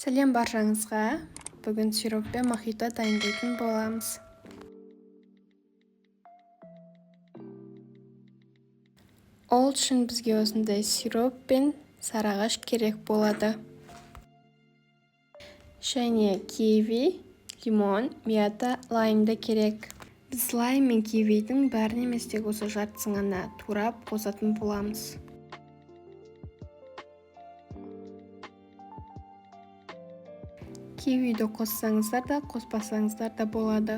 Сәлем баршаңызға. Бүгін сироп пен мохито дайындайтын боламыз. Ол үшін бізге осындай сироп пен сарыағаш керек болады. Және киви, лимон, мята, лайм да керек. Біз лайм мен кивидің бәрін емес тек осы жартысын ғана турап қосатын боламыз. Кивиді қоссаңыздар да, қоспасаңыздар да болады.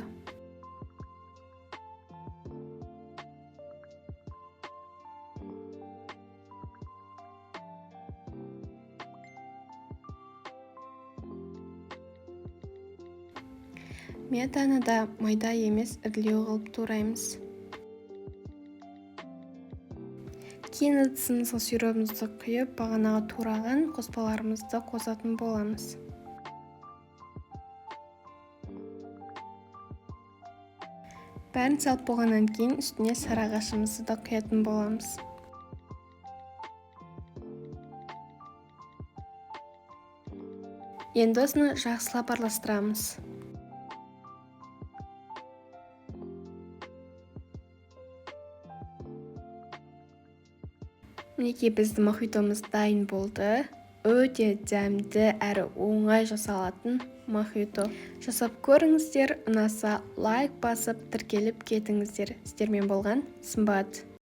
Метаны да майда емес ірілеу қылып тураймыз. Кейін ыдысымызға сиропымызды құйып, бағанағы тураған қоспаларымызды қосатын боламыз. Бәрін салып болғаннан кейін үстіне сарыағашымызды да құятын боламыз. Енді осыны жақсылап араластырамыз. Мінекей біздің мохитомыз дайын болды. Өте дәмді әрі оңай жасалатын мохито. Жасап көріңіздер, ұнаса лайк басып, тіркеліп кетіңіздер. Сіздермен болған Сымбат.